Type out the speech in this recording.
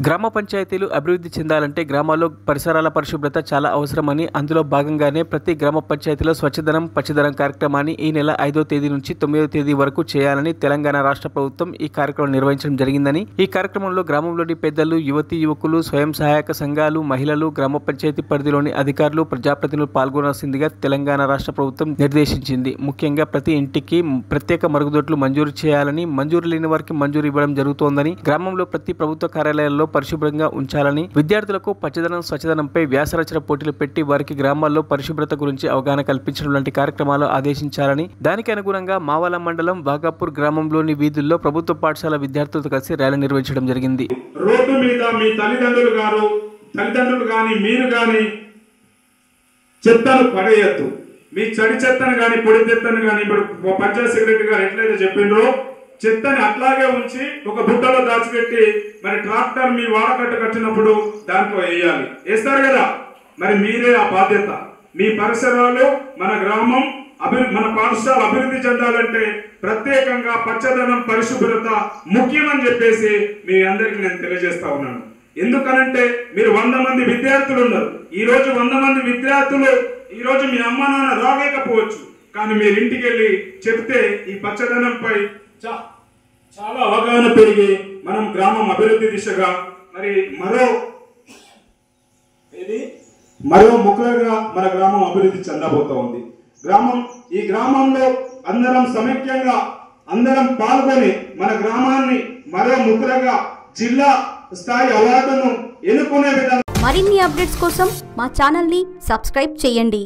గ్రామ పంచాయతీలు అభివృద్ధి చెందాలంటే గ్రామాల్లో పరిసరాల పరిశుభ్రత చాలా అవసరమని, అందులో భాగంగానే ప్రతి గ్రామ పంచాయతీలో స్వచ్ఛదనం పచ్చదనం కార్యక్రమాన్ని ఈ నెల 5వ తేదీ నుంచి 9వ తేదీ వరకు చేయాలని తెలంగాణ రాష్ట్ర ప్రభుత్వం ఈ కార్యక్రమం నిర్వహించడం జరిగిందని, ఈ కార్యక్రమంలో గ్రామంలోని పెద్దలు, యువతీ యువకులు, స్వయం సహాయక సంఘాలు, మహిళలు, గ్రామ పంచాయతీ పరిధిలోని అధికారులు, ప్రజాప్రతినిధులు పాల్గొనాల్సిందిగా తెలంగాణ రాష్ట్ర ప్రభుత్వం నిర్దేశించింది. ముఖ్యంగా ప్రతి ఇంటికి ప్రత్యేక మరుగుదొడ్లు మంజూరు చేయాలని, మంజూరు లేని వారికి మంజూరు ఇవ్వడం జరుగుతోందని, గ్రామంలో ప్రతి ప్రభుత్వ కార్యాలయాల్లో పరిశుభ్రంగా ఉంచాలని, విద్యార్థులకు పచ్చదనం స్వచ్ఛదనంపై వ్యాసరచన పోటీలు పెట్టి వారికి గ్రామాల్లో పరిశుభ్రత గురించి అవగాహన కల్పించడం లాంటి కార్యక్రమాలు ఆదేశించాలని, దానికి అనుగుణంగా మావల మండలం వాగాపూర్ గ్రామంలోని వీధుల్లో ప్రభుత్వ పాఠశాల విద్యార్థులతో కలిసి ర్యాలీ నిర్వహించడం జరిగింది. రోడ్డు మీద మీ తల్లిదండ్రులు గాని మీరు గాని చెత్తను పడేయద్దు. మీ చెడి చెత్తను గాని పొడి చెత్తను గాని ఇప్పుడు పంచాయత్ సెక్రటరీ గారు ఎట్లయితే చెప్పిండ్రో చెత్తని అట్లాగే ఉంచి ఒక బుట్టలో దాచిపెట్టి మరి ట్రాక్టర్ మీ వాడకట్టు కట్టినప్పుడు దాంట్లో వేయాలి. వేస్తారు కదా, మరి మీరే ఆ బాధ్యత. మీ పరిసరాలు, మన గ్రామం మన పాఠశాల అభివృద్ధి చెందాలంటే ప్రత్యేకంగా పచ్చదనం పరిశుభ్రత ముఖ్యమని చెప్పేసి మీ అందరికి నేను తెలియజేస్తా ఉన్నాను. ఎందుకనంటే మీరు 100 మంది విద్యార్థులు ఉన్నారు. ఈ రోజు 100 మంది విద్యార్థులు ఈ రోజు మీ అమ్మ నాన్న రాలేకపోవచ్చు, కానీ మీరు ఇంటికి వెళ్ళి చెప్తే ఈ పచ్చదనంపై చాలా అవగాహన పెరిగి మనం గ్రామం అభివృద్ధి దిశగా మరి మరో ముఖ్యంగా మన గ్రామం అభివృద్ధి చెందబోతా ఉంది. ఈ గ్రామంలో అందరం సమైక్యంగా అందరం పాల్గొని మన గ్రామాన్ని మరో ముఖ్యంగా జిల్లా స్థాయి అవార్డును ఎన్నుకునే విధంగా మరిన్ని అప్డేట్స్ కోసం మా ఛానల్ ని సబ్స్క్రైబ్ చేయండి.